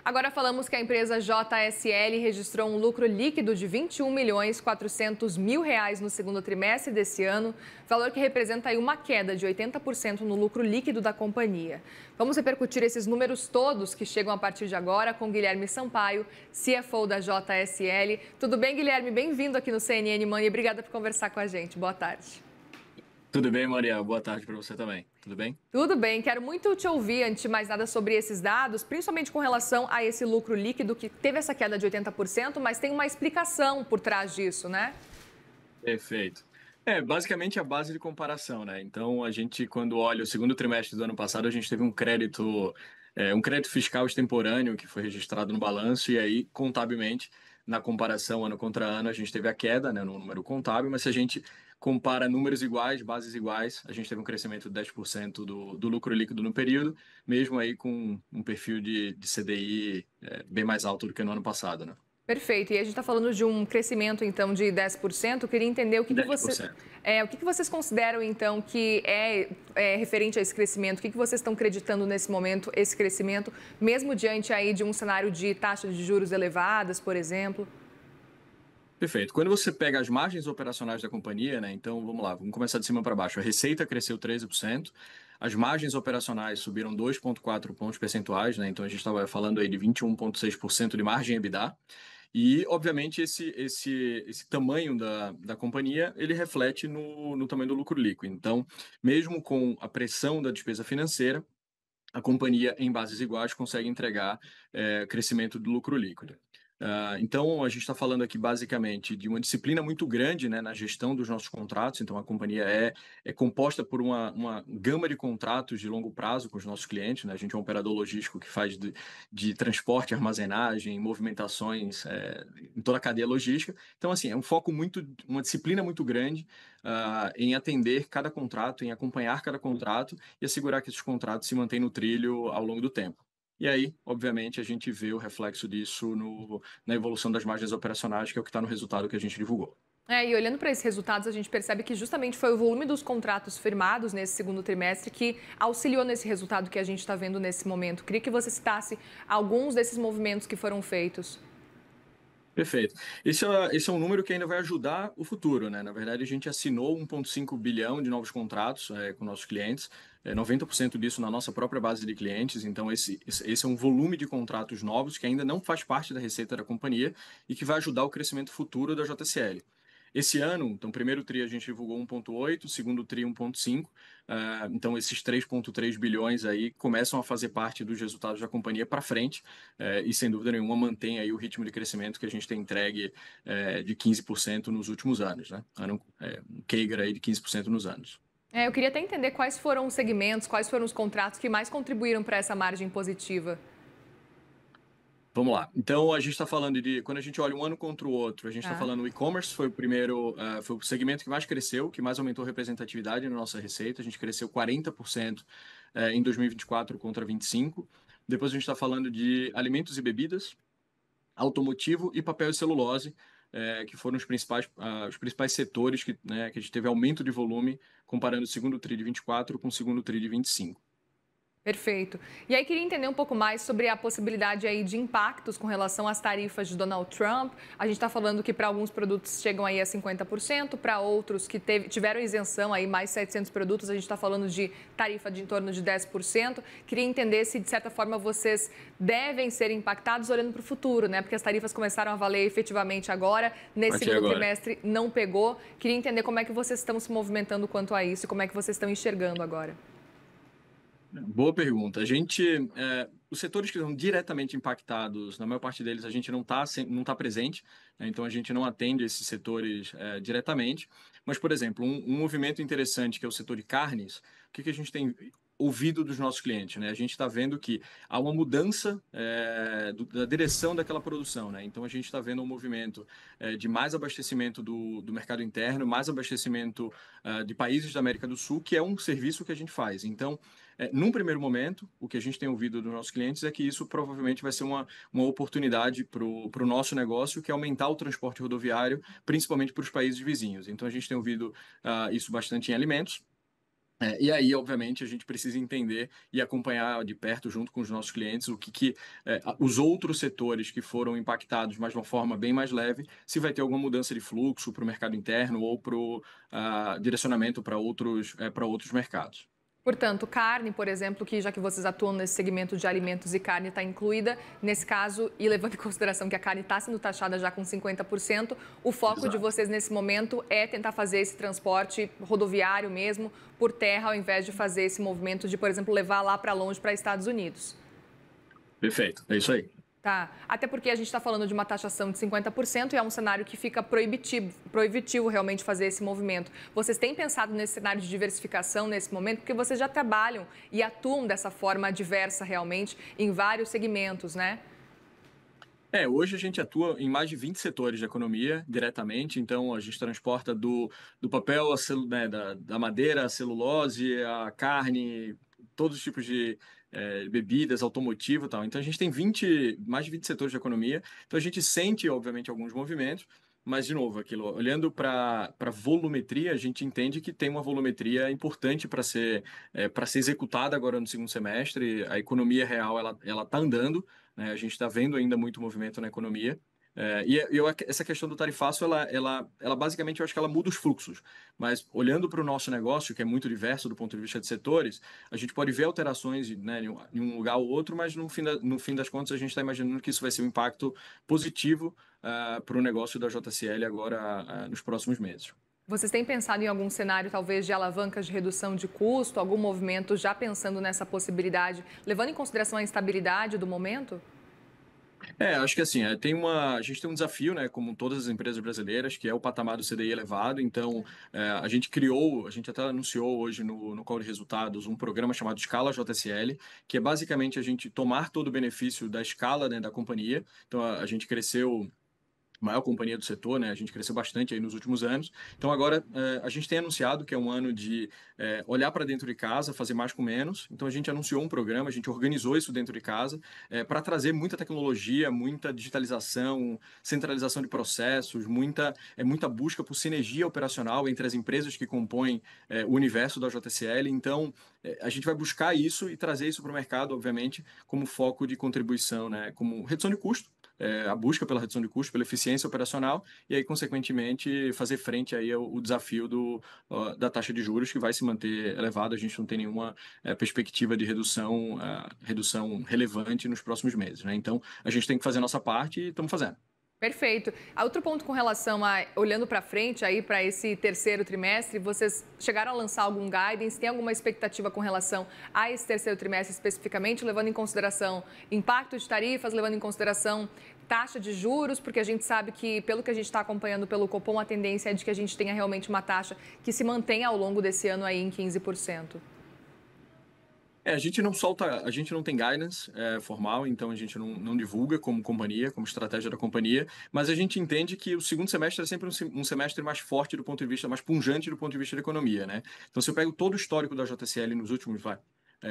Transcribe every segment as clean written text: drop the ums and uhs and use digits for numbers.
Agora falamos que a empresa JSL registrou um lucro líquido de 21.400.000 reais no segundo trimestre desse ano, valor que representa aí uma queda de 80% no lucro líquido da companhia. Vamos repercutir esses números todos que chegam a partir de agora com Guilherme Sampaio, CFO da JSL. Tudo bem, Guilherme? Bem-vindo aqui no CNN Money. Obrigada por conversar com a gente. Boa tarde. Tudo bem, Maria? Boa tarde para você também. Tudo bem? Tudo bem, quero muito te ouvir, antes de mais nada, sobre esses dados, principalmente com relação a esse lucro líquido que teve essa queda de 80%, mas tem uma explicação por trás disso, né? Perfeito. Basicamente a base de comparação, né? Então, a gente, quando olha o segundo trimestre do ano passado, a gente teve um crédito fiscal extemporâneo que foi registrado no balanço, e aí, contabilmente, na comparação ano contra ano, a gente teve a queda, né, no número contábil, mas se a gente compara números iguais, bases iguais, a gente teve um crescimento de 10% do lucro líquido no período, mesmo aí com um perfil de CDI bem mais alto do que no ano passado, né? Perfeito. E a gente está falando de um crescimento, então, de 10%. Eu queria entender 10%. O que vocês consideram, então, que é referente a esse crescimento. O que vocês estão acreditando nesse momento, esse crescimento, mesmo diante aí de um cenário de taxas de juros elevadas, por exemplo? Perfeito. Quando você pega as margens operacionais da companhia, né? Então, vamos lá, vamos começar de cima para baixo. A receita cresceu 13%, as margens operacionais subiram 2,4 pontos percentuais, né? Então, a gente estava falando aí de 21,6% de margem EBITDA. E, obviamente, esse tamanho da companhia, ele reflete no tamanho do lucro líquido. Então, mesmo com a pressão da despesa financeira, a companhia, em bases iguais, consegue entregar crescimento do lucro líquido. Então, a gente está falando aqui basicamente de uma disciplina muito grande, né, na gestão dos nossos contratos. Então, a companhia é composta por uma gama de contratos de longo prazo com os nossos clientes, né? A gente é um operador logístico que faz de transporte, armazenagem, movimentações em toda a cadeia logística. Então, assim, é um foco uma disciplina muito grande em atender cada contrato, em acompanhar cada contrato e assegurar que esses contratos se mantêm no trilho ao longo do tempo. E aí, obviamente, a gente vê o reflexo disso na evolução das margens operacionais, que é o que está no resultado que a gente divulgou. E olhando para esses resultados, a gente percebe que justamente foi o volume dos contratos firmados nesse segundo trimestre que auxiliou nesse resultado que a gente está vendo nesse momento. Queria que você citasse alguns desses movimentos que foram feitos. Perfeito. Esse é um número que ainda vai ajudar o futuro, né? Na verdade, a gente assinou 1,5 bilhão de novos contratos com nossos clientes, 90% disso na nossa própria base de clientes. Então, esse é um volume de contratos novos que ainda não faz parte da receita da companhia e que vai ajudar o crescimento futuro da JSL. Esse ano, então, primeiro TRI a gente divulgou 1,8, segundo TRI 1,5. Então, esses 3,3 bilhões aí começam a fazer parte dos resultados da companhia para frente e, sem dúvida nenhuma, mantém aí o ritmo de crescimento que a gente tem entregue de 15% nos últimos anos, né? Um CAGR aí de 15% nos anos. Eu queria até entender quais foram os segmentos, quais foram os contratos que mais contribuíram para essa margem positiva. Vamos lá. Então, a gente está falando quando a gente olha um ano contra o outro, a gente está Tá. falando o e-commerce foi foi o segmento que mais cresceu, que mais aumentou a representatividade na nossa receita. A gente cresceu 40% em 2024 contra 25%. Depois a gente está falando de alimentos e bebidas, automotivo e papel e celulose, que foram os principais setores que a gente teve aumento de volume comparando o segundo TRI de 24 com o segundo TRI de 25. Perfeito. E aí queria entender um pouco mais sobre a possibilidade aí de impactos com relação às tarifas de Donald Trump. A gente está falando que para alguns produtos chegam aí a 50%, para outros que tiveram isenção aí mais 700 produtos, a gente está falando de tarifa de em torno de 10%. Queria entender se de certa forma vocês devem ser impactados olhando para o futuro, né? Porque as tarifas começaram a valer efetivamente agora, nesse segundo trimestre não pegou. Queria entender como é que vocês estão se movimentando quanto a isso e como é que vocês estão enxergando agora. Boa pergunta. Os setores que são diretamente impactados, na maior parte deles a gente não tá presente, né? Então a gente não atende esses setores diretamente. Mas, por exemplo, um movimento interessante que é o setor de carnes, o que a gente tem ouvido dos nossos clientes, né? A gente está vendo que há uma mudança da direção daquela produção, né? Então a gente está vendo um movimento de mais abastecimento do mercado interno, mais abastecimento de países da América do Sul, que é um serviço que a gente faz. Então, num primeiro momento, o que a gente tem ouvido dos nossos clientes é que isso provavelmente vai ser uma oportunidade para o nosso negócio, que é aumentar o transporte rodoviário, principalmente para os países vizinhos. Então, a gente tem ouvido isso bastante em alimentos. E aí, obviamente, a gente precisa entender e acompanhar de perto, junto com os nossos clientes, os outros setores que foram impactados, mas de uma forma bem mais leve, se vai ter alguma mudança de fluxo para o mercado interno ou para o direcionamento para outros mercados. Portanto, carne, por exemplo, que já que vocês atuam nesse segmento de alimentos e carne está incluída, nesse caso, e levando em consideração que a carne está sendo taxada já com 50%, o foco de Exato. vocês nesse momento é tentar fazer esse transporte rodoviário mesmo, por terra, ao invés de fazer esse movimento de, por exemplo, levar lá para longe, para Estados Unidos. Perfeito, é isso aí. Tá. Até porque a gente está falando de uma taxação de 50% e é um cenário que fica proibitivo realmente fazer esse movimento. Vocês têm pensado nesse cenário de diversificação nesse momento? Porque vocês já trabalham e atuam dessa forma diversa realmente em vários segmentos, né? Hoje a gente atua em mais de 20 setores de economia diretamente, então a gente transporta do papel, né, da madeira, a celulose, a carne, todos os tipos de bebidas, automotivo e tal. Então a gente tem mais de 20 setores de economia, então a gente sente, obviamente, alguns movimentos, mas, de novo, olhando para volumetria, a gente entende que tem uma volumetria importante para ser executada agora no segundo semestre. A economia real ela está andando, né? A gente está vendo ainda muito movimento na economia. Essa questão do tarifaço, ela basicamente, eu acho que ela muda os fluxos. Mas olhando para o nosso negócio, que é muito diverso do ponto de vista de setores, a gente pode ver alterações, né, em um lugar ou outro, mas no fim das contas a gente está imaginando que isso vai ser um impacto positivo para o negócio da JCL agora nos próximos meses. Vocês têm pensado em algum cenário, talvez, de alavancas de redução de custo, algum movimento já pensando nessa possibilidade, levando em consideração a instabilidade do momento? Acho que assim, a gente tem um desafio, né, como todas as empresas brasileiras, que é o patamar do CDI elevado. Então, a gente até anunciou hoje no Call de Resultados um programa chamado Escala JSL, que é basicamente a gente tomar todo o benefício da escala, né, da companhia. Então, a gente cresceu maior companhia do setor, né? A gente cresceu bastante aí nos últimos anos. Então agora a gente tem anunciado que é um ano de olhar para dentro de casa, fazer mais com menos. Então a gente anunciou um programa, a gente organizou isso dentro de casa para trazer muita tecnologia, muita digitalização, centralização de processos, muita busca por sinergia operacional entre as empresas que compõem o universo da JSL. Então a gente vai buscar isso e trazer isso para o mercado, obviamente, como foco de contribuição, né? Como redução de custo, a busca pela redução de custo, pela eficiência operacional e aí, consequentemente, fazer frente aí ao desafio da taxa de juros que vai se manter elevada. A gente não tem nenhuma perspectiva de redução relevante nos próximos meses, né? Então, a gente tem que fazer a nossa parte e estamos fazendo. Perfeito. Outro ponto com relação a, olhando para frente, aí para esse terceiro trimestre, vocês chegaram a lançar algum guidance? Tem alguma expectativa com relação a esse terceiro trimestre especificamente, levando em consideração impacto de tarifas, levando em consideração taxa de juros, porque a gente sabe que, pelo que a gente está acompanhando pelo Copom, a tendência é de que a gente tenha realmente uma taxa que se mantenha ao longo desse ano aí em 15%. A gente não tem guidance formal, então a gente não divulga como companhia, como estratégia da companhia, mas a gente entende que o segundo semestre é sempre um semestre mais forte do ponto de vista, mais pungente do ponto de vista da economia, né? Então, se eu pego todo o histórico da JSL nos últimos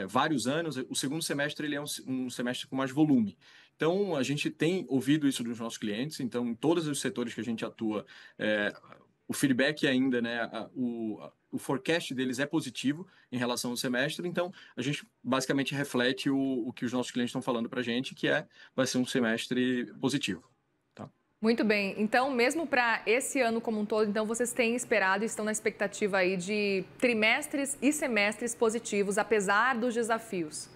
vários anos, o segundo semestre ele é um semestre com mais volume. Então, a gente tem ouvido isso dos nossos clientes, então, em todos os setores que a gente atua, o feedback ainda, né, o forecast deles é positivo em relação ao semestre, então a gente basicamente reflete o que os nossos clientes estão falando para a gente, vai ser um semestre positivo. Tá? Muito bem. Então, mesmo para esse ano como um todo, então vocês têm esperado e estão na expectativa aí de trimestres e semestres positivos, apesar dos desafios.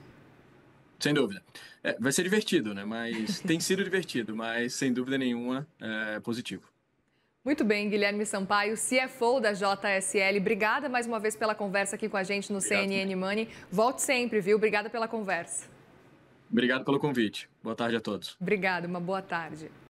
Sem dúvida. Vai ser divertido, né? Mas tem sido divertido, mas sem dúvida nenhuma é positivo. Muito bem, Guilherme Sampaio, CFO da JSL. Obrigada mais uma vez pela conversa aqui com a gente no Obrigado. CNN Money. Volte sempre, viu? Obrigada pela conversa. Obrigado pelo convite. Boa tarde a todos. Obrigada, uma boa tarde.